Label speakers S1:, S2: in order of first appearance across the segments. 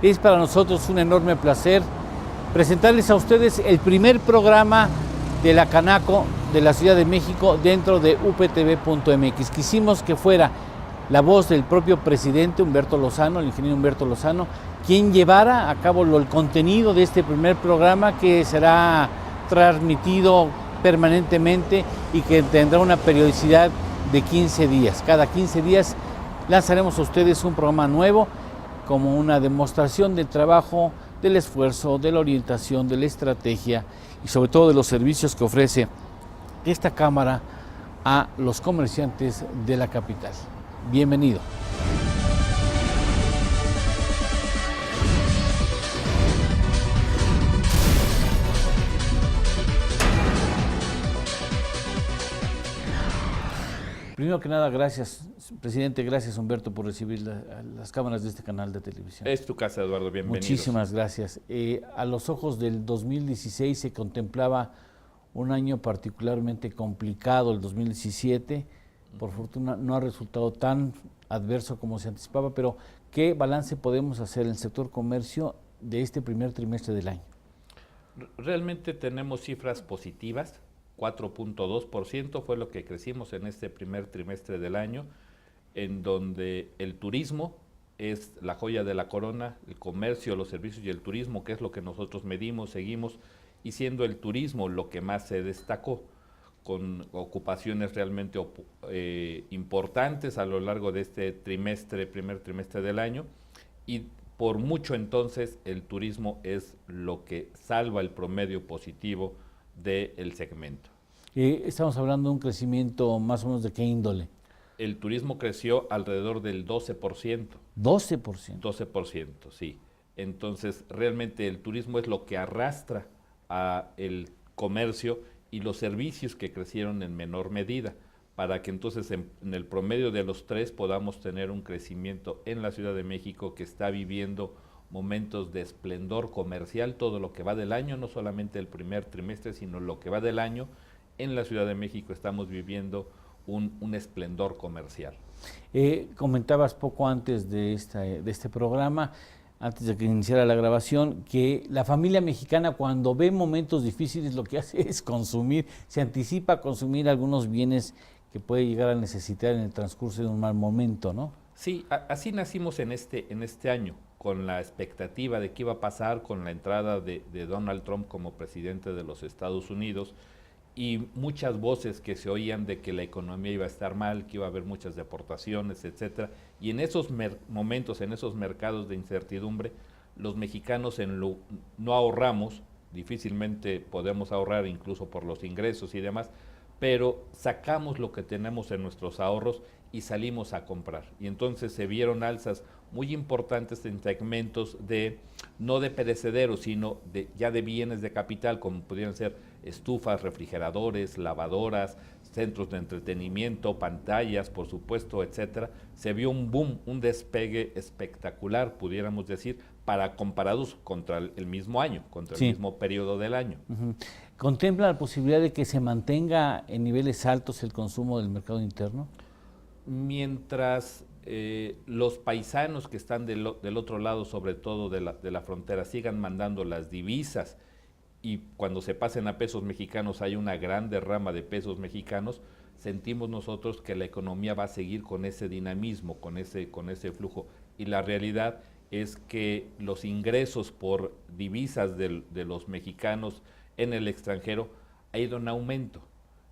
S1: Es para nosotros un enorme placer presentarles a ustedes el primer programa de la Canaco de la Ciudad de México dentro de uptv.mx. Quisimos que fuera la voz del propio presidente Humberto Lozano, el ingeniero Humberto Lozano, quien llevara a cabo el contenido de este primer programa, que será transmitido permanentemente y que tendrá una periodicidad de 15 días. Cada 15 días lanzaremos a ustedes un programa nuevo como una demostración del trabajo, del esfuerzo, de la orientación, de la estrategia y sobre todo de los servicios que ofrece esta Cámara a los comerciantes de la capital. Bienvenido. Primero que nada, gracias, presidente, gracias Humberto por recibir las cámaras de este canal de televisión.
S2: Es tu casa, Eduardo, bienvenido.
S1: Muchísimas gracias. A los ojos del 2016 se contemplaba un año particularmente complicado, el 2017, por fortuna no ha resultado tan adverso como se anticipaba, pero ¿qué balance podemos hacer en el sector comercio de este primer trimestre del año?
S2: Realmente tenemos cifras positivas. 4.2% fue lo que crecimos en este primer trimestre del año, en donde el turismo es la joya de la corona, el comercio, los servicios y el turismo, que es lo que nosotros medimos, seguimos, y siendo el turismo lo que más se destacó, con ocupaciones realmente importantes a lo largo de este primer trimestre del año, y por mucho entonces el turismo es lo que salva el promedio positivo del segmento.
S1: Estamos hablando de un crecimiento más o menos de qué índole.
S2: El turismo creció alrededor del 12%.
S1: 12%.
S2: 12%, sí. Entonces, realmente el turismo es lo que arrastra a el comercio y los servicios que crecieron en menor medida, para que entonces en el promedio de los tres podamos tener un crecimiento en la Ciudad de México, que está viviendo momentos de esplendor comercial todo lo que va del año, no solamente el primer trimestre, sino lo que va del año. En la Ciudad de México estamos viviendo un esplendor comercial.
S1: Comentabas poco antes de este programa, antes de que iniciara la grabación, que la familia mexicana, cuando ve momentos difíciles, lo que hace es consumir, se anticipa a consumir algunos bienes que puede llegar a necesitar en el transcurso de un mal momento, ¿no?
S2: Sí, así nacimos en este año, con la expectativa de qué iba a pasar con la entrada de Donald Trump como presidente de los Estados Unidos, y muchas voces que se oían de que la economía iba a estar mal, que iba a haber muchas deportaciones, etcétera. Y en esos momentos, en esos mercados de incertidumbre, los mexicanos no ahorramos, difícilmente podemos ahorrar incluso por los ingresos y demás, pero sacamos lo que tenemos en nuestros ahorros y salimos a comprar. Y entonces se vieron alzas muy importantes en segmentos no de perecederos, sino ya de bienes de capital, como pudieran ser estufas, refrigeradores, lavadoras, centros de entretenimiento, pantallas, por supuesto, etcétera. Se vio un boom, un despegue espectacular, pudiéramos decir, comparados contra el mismo año, contra el mismo periodo del año.
S1: Uh-huh. ¿Contempla la posibilidad de que se mantenga en niveles altos el consumo del mercado interno?
S2: Mientras los paisanos que están del otro lado, sobre todo de la frontera, sigan mandando las divisas, y cuando se pasen a pesos mexicanos hay una gran derrama de pesos mexicanos, sentimos nosotros que la economía va a seguir con ese dinamismo, con ese flujo. Y la realidad es que los ingresos por divisas de los mexicanos en el extranjero ha ido en aumento.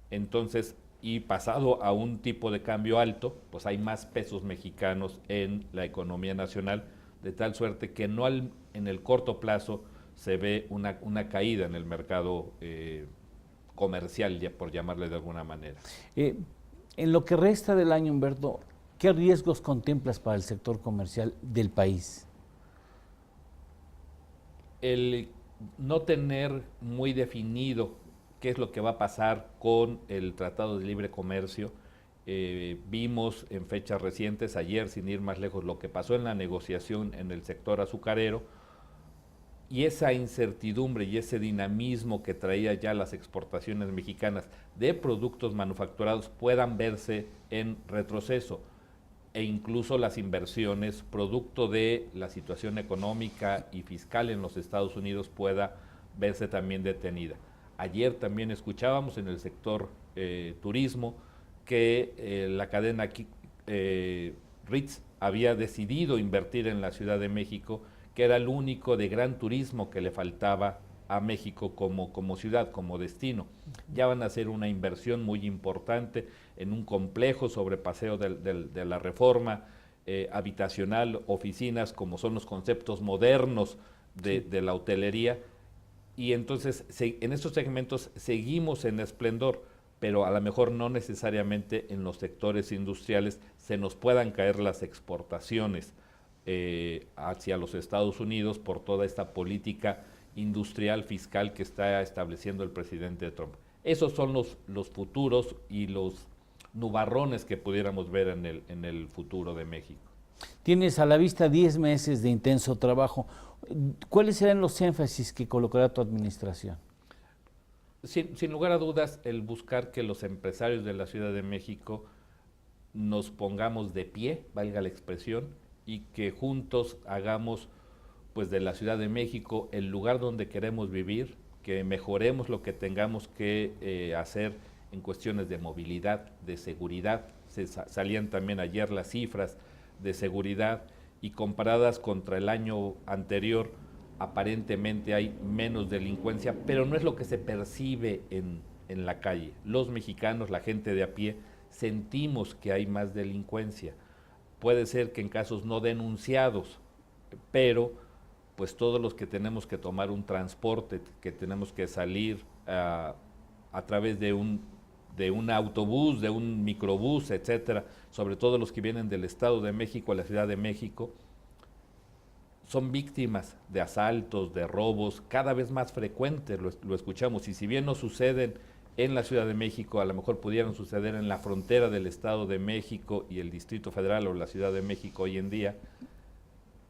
S2: Entonces, y pasado a un tipo de cambio alto, pues hay más pesos mexicanos en la economía nacional, de tal suerte que no en el corto plazo se ve una caída en el mercado comercial, por llamarle de alguna manera.
S1: En lo que resta del año, Humberto, ¿qué riesgos contemplas para el sector comercial del país?
S2: El no tener muy definido qué es lo que va a pasar con el Tratado de Libre Comercio. Vimos en fechas recientes, ayer sin ir más lejos, lo que pasó en la negociación en el sector azucarero, y esa incertidumbre y ese dinamismo que traía ya las exportaciones mexicanas de productos manufacturados puedan verse en retroceso. e incluso las inversiones, producto de la situación económica y fiscal en los Estados Unidos, pueda verse también detenida. Ayer también escuchábamos en el sector turismo que la cadena Ritz había decidido invertir en la Ciudad de México, que era el único de gran turismo que le faltaba a México como ciudad, como destino. Ya van a hacer una inversión muy importante en un complejo sobre Paseo de la Reforma, habitacional, oficinas, como son los conceptos modernos de la hotelería. Y entonces en estos segmentos seguimos en esplendor, pero a lo mejor no necesariamente en los sectores industriales se nos puedan caer las exportaciones hacia los Estados Unidos por toda esta política industrial fiscal que está estableciendo el presidente Trump. Esos son los futuros y los nubarrones que pudiéramos ver en el futuro de México.
S1: Tienes a la vista 10 meses de intenso trabajo. ¿Cuáles serán los énfasis que colocará tu administración?
S2: Sin lugar a dudas, el buscar que los empresarios de la Ciudad de México nos pongamos de pie, valga la expresión, y que juntos hagamos pues de la Ciudad de México el lugar donde queremos vivir, que mejoremos lo que tengamos que hacer en cuestiones de movilidad, de seguridad. Salían también ayer las cifras de seguridad y comparadas contra el año anterior, aparentemente hay menos delincuencia, pero no es lo que se percibe en la calle. Los mexicanos, la gente de a pie, sentimos que hay más delincuencia. Puede ser que en casos no denunciados, pero pues todos los que tenemos que tomar un transporte, que tenemos que salir a través de un autobús, de un microbús, etcétera, sobre todo los que vienen del Estado de México a la Ciudad de México, son víctimas de asaltos, de robos, cada vez más frecuentes, lo escuchamos, y si bien no suceden en la Ciudad de México, a lo mejor pudieran suceder en la frontera del Estado de México y el Distrito Federal o la Ciudad de México hoy en día,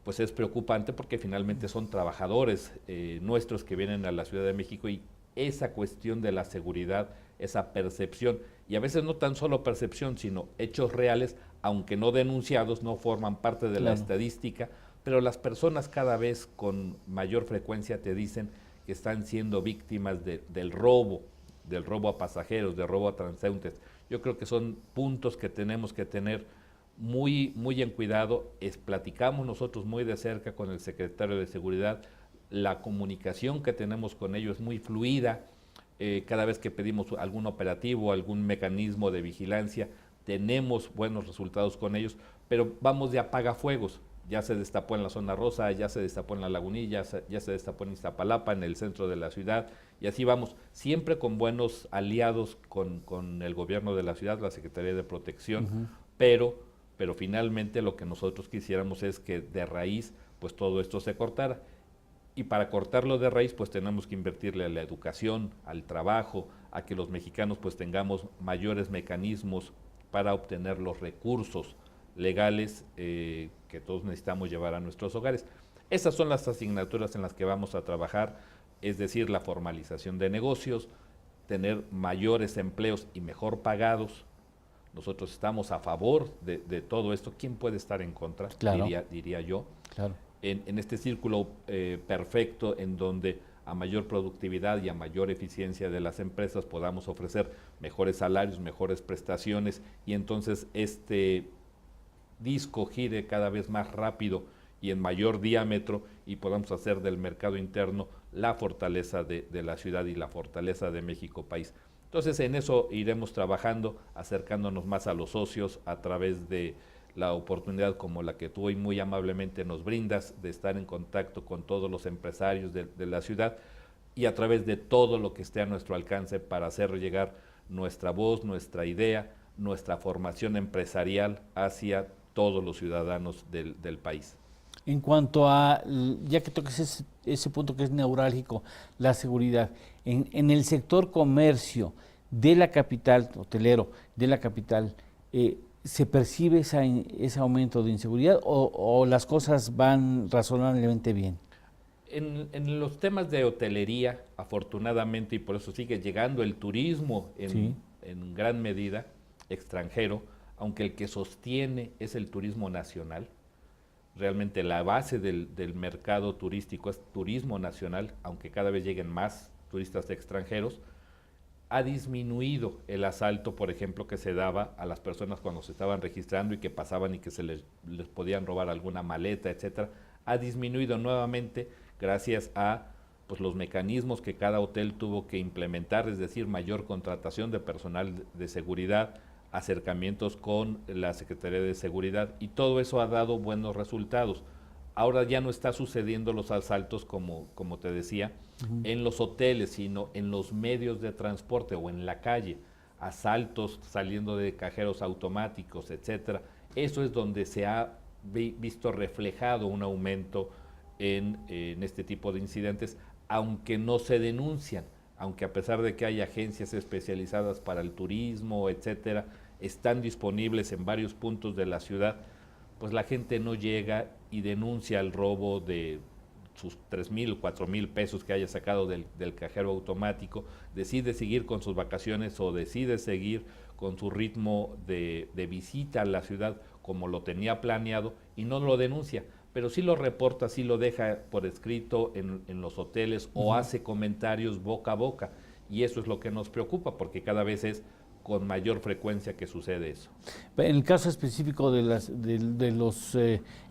S2: pues es preocupante porque finalmente son trabajadores nuestros que vienen a la Ciudad de México, y esa cuestión de la seguridad, esa percepción, y a veces no tan solo percepción, sino hechos reales, aunque no denunciados, no forman parte de la estadística, pero las personas cada vez con mayor frecuencia te dicen que están siendo víctimas del robo a pasajeros, del robo a transeúntes. Yo creo que son puntos que tenemos que tener muy, muy en cuidado. Platicamos nosotros muy de cerca con el secretario de Seguridad, la comunicación que tenemos con ellos es muy fluida. Cada vez que pedimos algún operativo, algún mecanismo de vigilancia, tenemos buenos resultados con ellos, pero vamos de apagafuegos. Ya se destapó en la zona rosa, ya se destapó en la Lagunilla, ya se destapó en Iztapalapa, en el centro de la ciudad, y así vamos, siempre con buenos aliados con el gobierno de la ciudad, la Secretaría de Protección, pero finalmente lo que nosotros quisiéramos es que de raíz pues todo esto se cortara. Y para cortarlo de raíz pues tenemos que invertirle a la educación, al trabajo, a que los mexicanos pues tengamos mayores mecanismos para obtener los recursos legales que todos necesitamos llevar a nuestros hogares. Esas son las asignaturas en las que vamos a trabajar, es decir, la formalización de negocios, tener mayores empleos y mejor pagados. Nosotros estamos a favor de todo esto. ¿Quién puede estar en contra?
S1: Claro.
S2: Diría yo.
S1: Claro.
S2: En este círculo perfecto en donde a mayor productividad y a mayor eficiencia de las empresas podamos ofrecer mejores salarios, mejores prestaciones, y entonces este disco gire cada vez más rápido y en mayor diámetro, y podamos hacer del mercado interno la fortaleza de la ciudad y la fortaleza de México país. Entonces en eso iremos trabajando, acercándonos más a los socios a través de la oportunidad como la que tú hoy muy amablemente nos brindas, de estar en contacto con todos los empresarios de la ciudad, y a través de todo lo que esté a nuestro alcance para hacer llegar nuestra voz, nuestra idea, nuestra formación empresarial hacia todos los ciudadanos del país.
S1: En cuanto a, ya que toques ese punto que es neurálgico, la seguridad, en el sector comercio de la capital, hotelero de la capital, ¿se percibe ese aumento de inseguridad o las cosas van razonablemente bien?
S2: En los temas de hotelería, afortunadamente, y por eso sigue llegando el turismo en gran medida extranjero, aunque el que sostiene es el turismo nacional. Realmente la base del mercado turístico es turismo nacional, aunque cada vez lleguen más turistas extranjeros. Ha disminuido el asalto, por ejemplo, que se daba a las personas cuando se estaban registrando y que pasaban y que les podían robar alguna maleta, etcétera. Ha disminuido nuevamente gracias a pues, los mecanismos que cada hotel tuvo que implementar, es decir, mayor contratación de personal de seguridad, acercamientos con la Secretaría de Seguridad, y todo eso ha dado buenos resultados. Ahora ya no está sucediendo los asaltos, como te decía, en los hoteles, sino en los medios de transporte o en la calle, asaltos saliendo de cajeros automáticos, etcétera. Eso es donde se ha visto reflejado un aumento en este tipo de incidentes, aunque no se denuncian, aunque a pesar de que hay agencias especializadas para el turismo, etcétera, están disponibles en varios puntos de la ciudad, pues la gente no llega y denuncia el robo de sus 3,000 o 4,000 pesos que haya sacado del cajero automático, decide seguir con sus vacaciones o decide seguir con su ritmo de visita a la ciudad como lo tenía planeado y no lo denuncia, pero sí lo reporta, sí lo deja por escrito en los hoteles o hace comentarios boca a boca, y eso es lo que nos preocupa porque cada vez es con mayor frecuencia que sucede eso.
S1: En el caso específico de los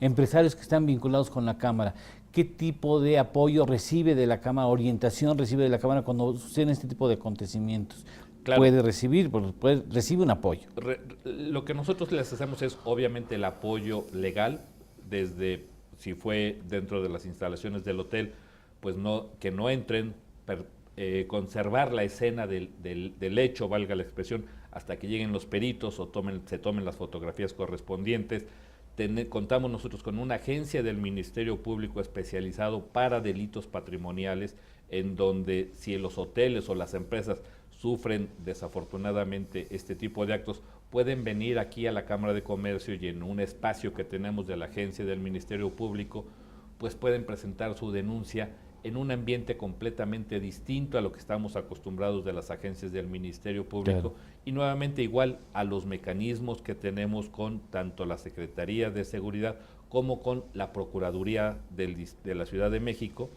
S1: empresarios que están vinculados con la Cámara, ¿qué tipo de apoyo recibe de la Cámara, orientación recibe de la Cámara cuando suceden este tipo de acontecimientos? Claro. Puede recibir, recibe un apoyo.
S2: Lo que nosotros les hacemos es obviamente el apoyo legal, desde si fue dentro de las instalaciones del hotel, pues que no entren, conservar la escena del hecho, valga la expresión, hasta que lleguen los peritos o se tomen las fotografías correspondientes. Contamos nosotros con una agencia del Ministerio Público especializado para delitos patrimoniales, en donde si los hoteles o las empresas sufren desafortunadamente este tipo de actos, pueden venir aquí a la Cámara de Comercio y en un espacio que tenemos de la agencia del Ministerio Público, pues pueden presentar su denuncia en un ambiente completamente distinto a lo que estamos acostumbrados de las agencias del Ministerio Público, claro. Y nuevamente igual a los mecanismos que tenemos con tanto la Secretaría de Seguridad como con la Procuraduría de la Ciudad de México.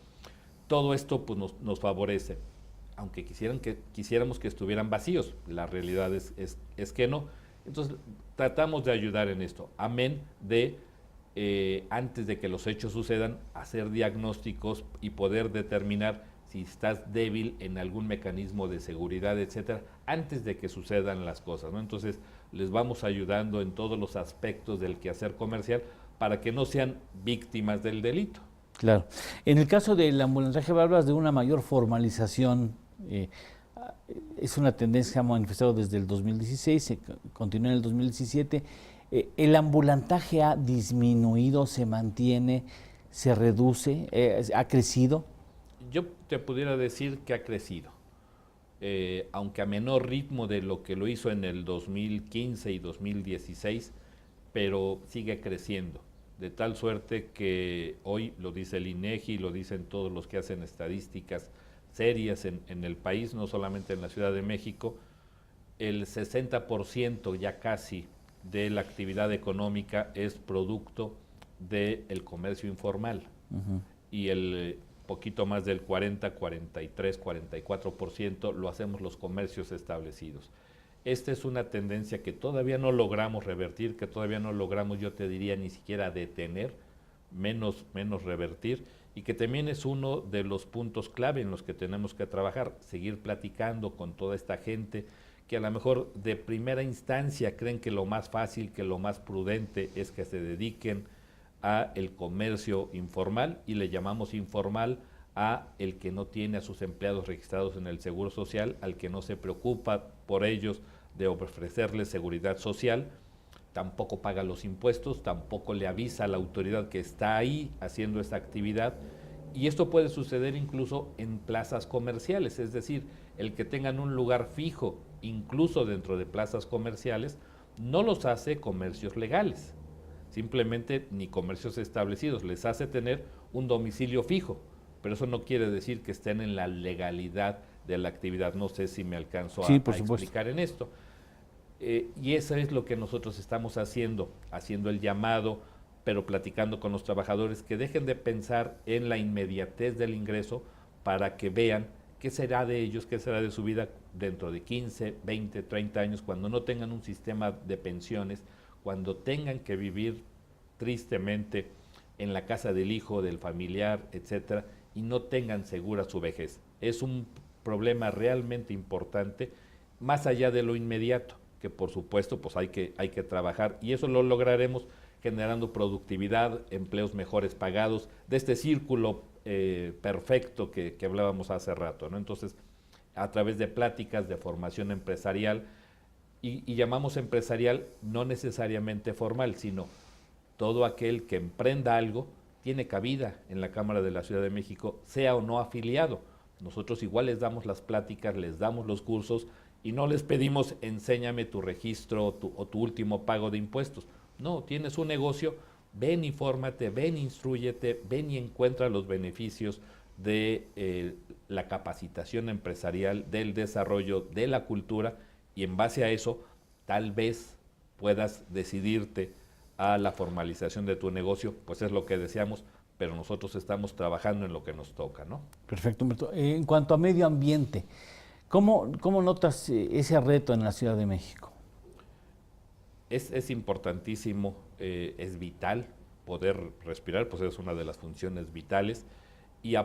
S2: Todo esto pues, nos favorece, aunque quisiéramos que estuvieran vacíos, la realidad es que no. Entonces tratamos de ayudar en esto, amén de antes de que los hechos sucedan, hacer diagnósticos y poder determinar si estás débil en algún mecanismo de seguridad, etcétera, antes de que sucedan las cosas, ¿no? Entonces, les vamos ayudando en todos los aspectos del quehacer comercial para que no sean víctimas del delito.
S1: Claro. En el caso del ambulanciaje, hablas de una mayor formalización. Es una tendencia que se ha manifestado desde el 2016, se continúa en el 2017. ¿El ambulantaje ha disminuido, se mantiene, se reduce, ha crecido?
S2: Yo te pudiera decir que ha crecido, aunque a menor ritmo de lo que lo hizo en el 2015 y 2016, pero sigue creciendo, de tal suerte que hoy, lo dice el INEGI, lo dicen todos los que hacen estadísticas serias en el país, no solamente en la Ciudad de México, el 60% ya casi de la actividad económica es producto del comercio informal, y el poquito más del 40, 43, 44% lo hacemos los comercios establecidos. Esta es una tendencia que todavía no logramos revertir, que todavía no logramos, yo te diría, ni siquiera detener, menos revertir, y que también es uno de los puntos clave en los que tenemos que trabajar, seguir platicando con toda esta gente que a lo mejor de primera instancia creen que lo más fácil, que lo más prudente es que se dediquen a el comercio informal, y le llamamos informal a el que no tiene a sus empleados registrados en el Seguro Social, al que no se preocupa por ellos de ofrecerles seguridad social, tampoco paga los impuestos, tampoco le avisa a la autoridad que está ahí haciendo esa actividad, y esto puede suceder incluso en plazas comerciales, es decir, el que tengan un lugar fijo, incluso dentro de plazas comerciales, no los hace comercios legales, simplemente ni comercios establecidos, les hace tener un domicilio fijo, pero eso no quiere decir que estén en la legalidad de la actividad. No sé si me alcanzo a explicar en esto. Y eso es lo que nosotros estamos haciendo el llamado, pero platicando con los trabajadores, que dejen de pensar en la inmediatez del ingreso para que vean qué será de ellos, qué será de su vida dentro de 15, 20, 30 años, cuando no tengan un sistema de pensiones, cuando tengan que vivir tristemente en la casa del hijo, del familiar, etcétera, y no tengan segura su vejez. Es un problema realmente importante, más allá de lo inmediato, que por supuesto pues hay que trabajar, y eso lo lograremos generando productividad, empleos mejores pagados, de este círculo perfecto que hablábamos hace rato, ¿no? Entonces, a través de pláticas, de formación empresarial, y llamamos empresarial no necesariamente formal, sino todo aquel que emprenda algo tiene cabida en la Cámara de la Ciudad de México, sea o no afiliado. Nosotros igual les damos las pláticas, les damos los cursos y no les pedimos enséñame tu registro o tu último pago de impuestos. No, tienes un negocio, ven, infórmate, ven, instrúyete, ven y encuentra los beneficios de la capacitación empresarial, del desarrollo, de la cultura, y en base a eso tal vez puedas decidirte a la formalización de tu negocio, pues es lo que deseamos, pero nosotros estamos trabajando en lo que nos toca, ¿no?
S1: Perfecto, Humberto. En cuanto a medio ambiente, ¿cómo notas ese reto en la Ciudad de México?
S2: Es importantísimo, es vital poder respirar, pues es una de las funciones vitales, y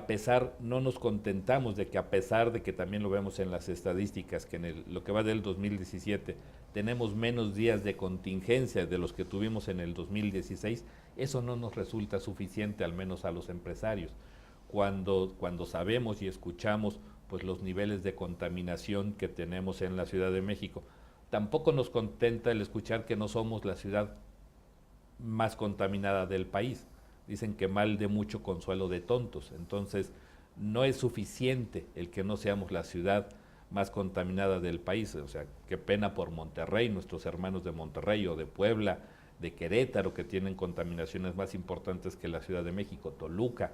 S2: no nos contentamos de que, a pesar de que también lo vemos en las estadísticas, que en lo que va del 2017 tenemos menos días de contingencia de los que tuvimos en el 2016, eso no nos resulta suficiente, al menos a los empresarios. Cuando sabemos y escuchamos pues los niveles de contaminación que tenemos en la Ciudad de México, tampoco nos contenta el escuchar que no somos la ciudad más contaminada del país. Dicen que mal de mucho consuelo de tontos. Entonces, no es suficiente el que no seamos la ciudad más contaminada del país. O sea, qué pena por Monterrey, nuestros hermanos de Monterrey o de Puebla, de Querétaro, que tienen contaminaciones más importantes que la Ciudad de México, Toluca.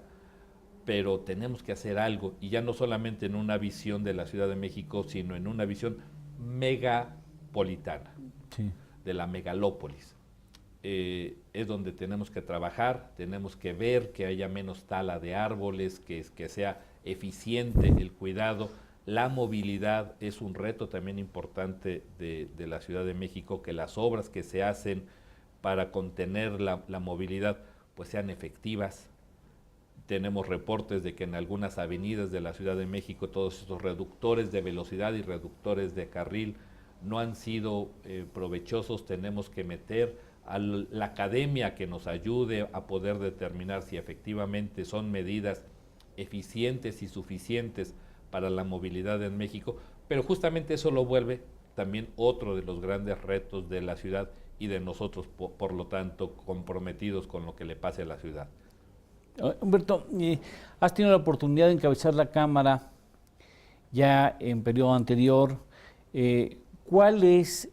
S2: Pero tenemos que hacer algo, y ya no solamente en una visión de la Ciudad de México, sino en una visión megapolitana, sí, de la megalópolis. Es donde tenemos que trabajar, tenemos que ver que haya menos tala de árboles, que sea eficiente el cuidado. La movilidad es un reto también importante de la Ciudad de México, que las obras que se hacen para contener la movilidad pues sean efectivas. Tenemos reportes de que en algunas avenidas de la Ciudad de México todos estos reductores de velocidad y reductores de carril no han sido provechosos. Tenemos que meter a la academia que nos ayude a poder determinar si efectivamente son medidas eficientes y suficientes para la movilidad en México, pero justamente eso lo vuelve también otro de los grandes retos de la ciudad y de nosotros, por lo tanto, comprometidos con lo que le pase a la ciudad.
S1: Humberto, has tenido la oportunidad de encabezar la Cámara ya en periodo anterior. ¿Cuál es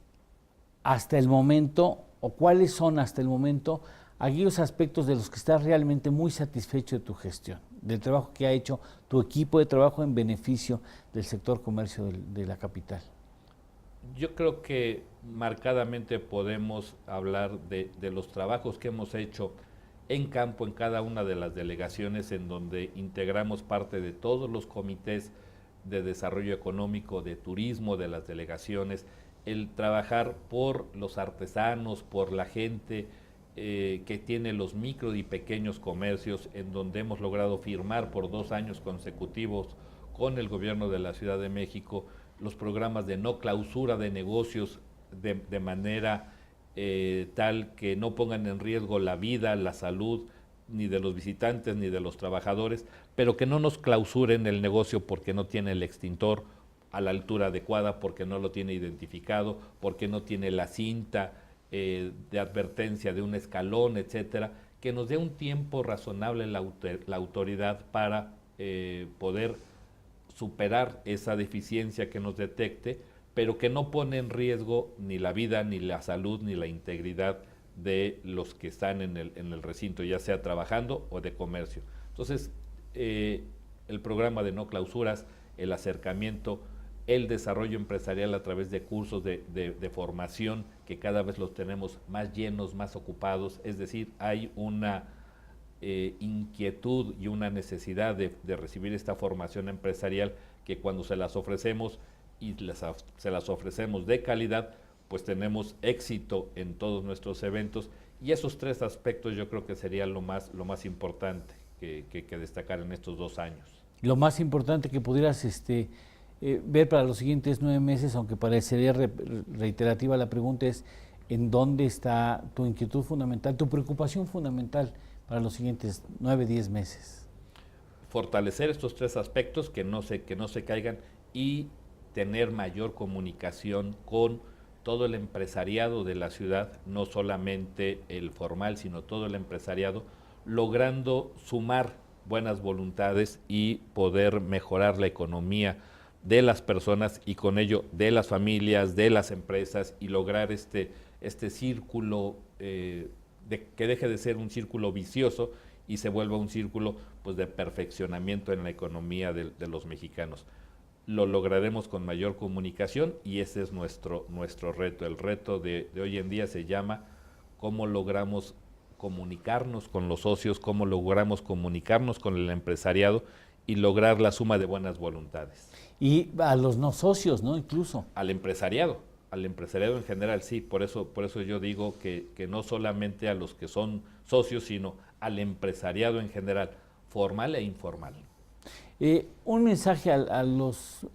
S1: hasta el momento, o cuáles son hasta el momento aquellos aspectos de los que estás realmente muy satisfecho de tu gestión, del trabajo que ha hecho tu equipo de trabajo en beneficio del sector comercio de la capital?
S2: Yo creo que marcadamente podemos hablar de los trabajos que hemos hecho en campo en cada una de las delegaciones, en donde integramos parte de todos los comités de desarrollo económico, de turismo de las delegaciones, el trabajar por los artesanos, por la gente que tiene los micro y pequeños comercios, en donde hemos logrado firmar por 2 años consecutivos con el gobierno de la Ciudad de México los programas de no clausura de negocios de manera tal que no pongan en riesgo la vida, la salud, ni de los visitantes ni de los trabajadores, pero que no nos clausuren el negocio porque no tiene el extintor a la altura adecuada, porque no lo tiene identificado, porque no tiene la cinta de advertencia de un escalón, etcétera, que nos dé un tiempo razonable la autoridad para poder superar esa deficiencia que nos detecte, pero que no pone en riesgo ni la vida, ni la salud, ni la integridad de los que están en el recinto, ya sea trabajando o de comercio. Entonces, el programa de no clausuras, el acercamiento el desarrollo empresarial a través de cursos de formación que cada vez los tenemos más llenos, más ocupados, es decir, hay una inquietud y una necesidad de recibir esta formación empresarial que cuando se las ofrecemos y se las ofrecemos de calidad, pues tenemos éxito en todos nuestros eventos, y esos tres aspectos yo creo que sería lo más importante que destacar en estos 2 años.
S1: Lo más importante que pudieras ver para los siguientes 9 meses, aunque parecería reiterativa la pregunta, es ¿en dónde está tu inquietud fundamental, tu preocupación fundamental para los siguientes 9, 10 meses?
S2: Fortalecer estos tres aspectos, que no se caigan, y tener mayor comunicación con todo el empresariado de la ciudad, no solamente el formal, sino todo el empresariado, logrando sumar buenas voluntades y poder mejorar la economía de las personas y con ello de las familias, de las empresas, y lograr este círculo que deje de ser un círculo vicioso y se vuelva un círculo pues de perfeccionamiento en la economía de los mexicanos. Lo lograremos con mayor comunicación, y ese es nuestro reto. El reto de hoy en día se llama cómo logramos comunicarnos con los socios, cómo logramos comunicarnos con el empresariado y lograr la suma de buenas voluntades.
S1: Y a los no socios, ¿no? Incluso.
S2: Al empresariado en general, sí. Por eso yo digo que no solamente a los que son socios, sino al empresariado en general, formal e informal.
S1: Un mensaje a los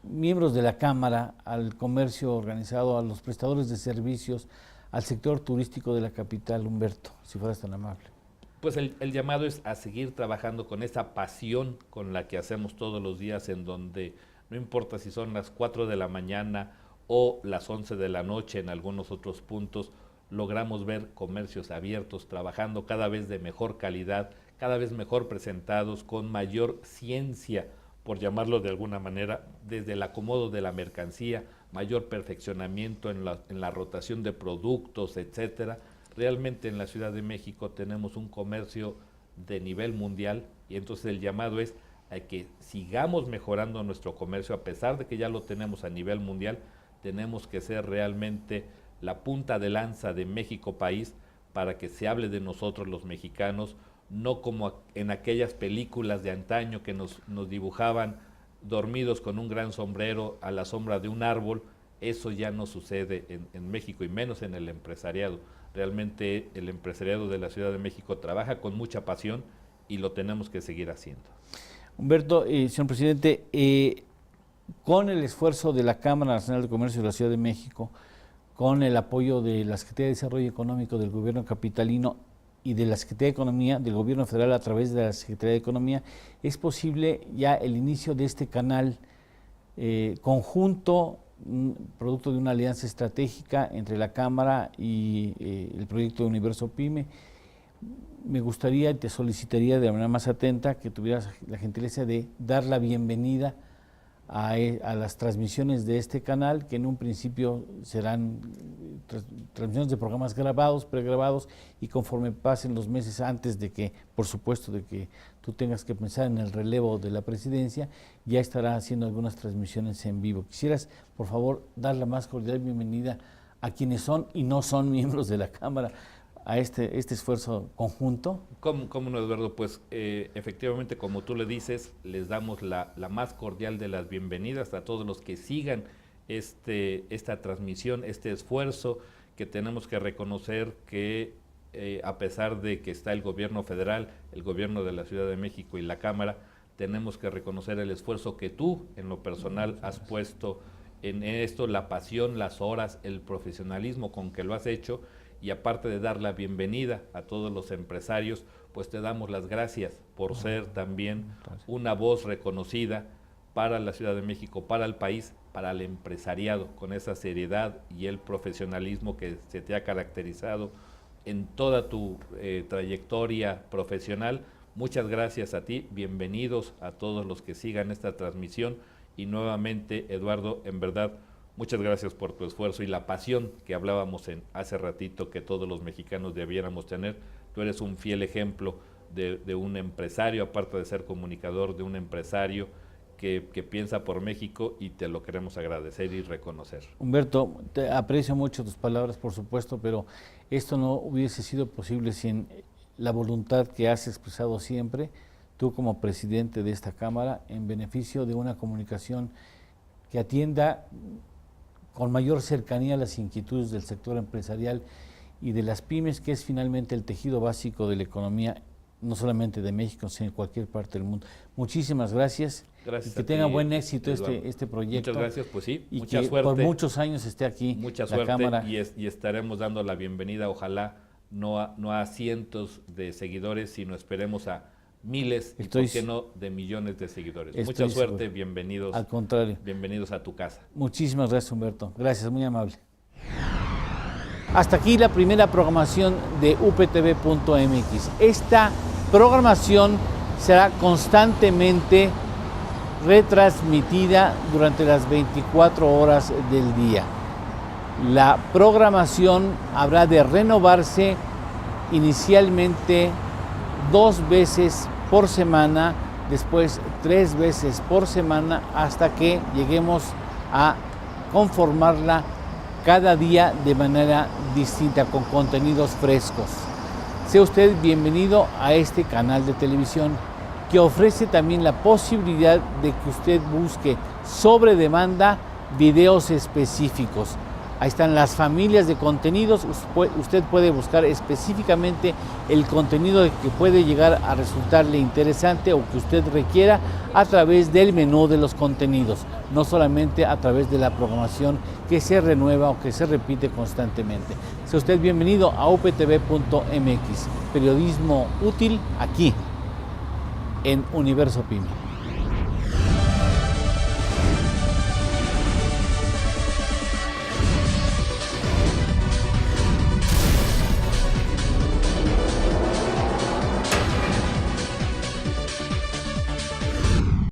S1: miembros de la Cámara, al comercio organizado, a los prestadores de servicios, al sector turístico de la capital, Humberto, si fueras tan amable.
S2: Pues el llamado es a seguir trabajando con esa pasión con la que hacemos todos los días, en donde no importa si son las 4 de la mañana o las 11 de la noche en algunos otros puntos, logramos ver comercios abiertos, trabajando cada vez de mejor calidad, cada vez mejor presentados, con mayor ciencia, por llamarlo de alguna manera, desde el acomodo de la mercancía, mayor perfeccionamiento en la rotación de productos, etcétera. Realmente en la Ciudad de México tenemos un comercio de nivel mundial, y entonces el llamado es a que sigamos mejorando nuestro comercio, a pesar de que ya lo tenemos a nivel mundial. Tenemos que ser realmente la punta de lanza de México país, para que se hable de nosotros los mexicanos, no como en aquellas películas de antaño que nos dibujaban dormidos con un gran sombrero a la sombra de un árbol. Eso ya no sucede en México, y menos en el empresariado. Realmente el empresariado de la Ciudad de México trabaja con mucha pasión, y lo tenemos que seguir haciendo.
S1: Humberto, señor presidente, con el esfuerzo de la Cámara Nacional de Comercio de la Ciudad de México, con el apoyo de la Secretaría de Desarrollo Económico del Gobierno capitalino y de la Secretaría de Economía del Gobierno Federal a través de la Secretaría de Economía, es posible ya el inicio de este canal conjunto, producto de una alianza estratégica entre la Cámara y el proyecto de Universo Pyme. Me gustaría y te solicitaría de la manera más atenta que tuvieras la gentileza de dar la bienvenida a las transmisiones de este canal, que en un principio serán transmisiones de programas grabados, pregrabados, y conforme pasen los meses antes de que, por supuesto, de que tú tengas que pensar en el relevo de la presidencia, ya estará haciendo algunas transmisiones en vivo. Quisieras, por favor, dar la más cordial bienvenida a quienes son y no son miembros de la Cámara a este esfuerzo conjunto.
S2: ¿Cómo no, Eduardo? Pues efectivamente, como tú le dices, les damos la más cordial de las bienvenidas a todos los que sigan esta transmisión, este esfuerzo, que tenemos que reconocer que a pesar de que está el gobierno federal, el gobierno de la Ciudad de México y la Cámara, tenemos que reconocer el esfuerzo que tú, en lo personal, has puesto en esto, la pasión, las horas, el profesionalismo con que lo has hecho. Y aparte de dar la bienvenida a todos los empresarios, pues te damos las gracias por ser también una voz reconocida para la Ciudad de México, para el país, para el empresariado, con esa seriedad y el profesionalismo que se te ha caracterizado en toda tu trayectoria profesional. Muchas gracias a ti, bienvenidos a todos los que sigan esta transmisión, y nuevamente, Eduardo, en verdad, muchas gracias por tu esfuerzo y la pasión que hablábamos hace ratito que todos los mexicanos debiéramos tener. Tú eres un fiel ejemplo de un empresario, aparte de ser comunicador, de un empresario que piensa por México y te lo queremos agradecer y reconocer.
S1: Humberto, te aprecio mucho tus palabras, por supuesto, pero esto no hubiese sido posible sin la voluntad que has expresado siempre, tú como presidente de esta Cámara, en beneficio de una comunicación que atienda con mayor cercanía las inquietudes del sector empresarial y de las pymes, que es finalmente el tejido básico de la economía, no solamente de México, sino en cualquier parte del mundo. Muchísimas gracias.
S2: Gracias
S1: y que
S2: a
S1: tenga
S2: ti,
S1: buen éxito
S2: Eduardo.
S1: este proyecto.
S2: Muchas gracias, pues sí,
S1: y
S2: mucha
S1: que
S2: suerte.
S1: por muchos años esté aquí
S2: Mucha
S1: la
S2: suerte
S1: Cámara.
S2: y estaremos dando la bienvenida, ojalá no a cientos de seguidores, sino esperemos a miles y por qué no de millones de seguidores. Mucha suerte,
S1: seguro.
S2: bienvenidos.
S1: Al contrario.
S2: Bienvenidos a tu casa.
S1: Muchísimas gracias, Humberto. Gracias, muy amable. Hasta aquí la primera programación de uptv.mx. Esta programación será constantemente retransmitida durante las 24 horas del día. La programación habrá de renovarse inicialmente 2 veces por semana, después 3 veces por semana, hasta que lleguemos a conformarla cada día de manera distinta, con contenidos frescos. Sea usted bienvenido a este canal de televisión que ofrece también la posibilidad de que usted busque sobre demanda videos específicos. Ahí están las familias de contenidos. Usted puede buscar específicamente el contenido que puede llegar a resultarle interesante o que usted requiera a través del menú de los contenidos, no solamente a través de la programación que se renueva o que se repite constantemente. Sea usted bienvenido a uptv.mx, periodismo útil aquí en Universo Pyme.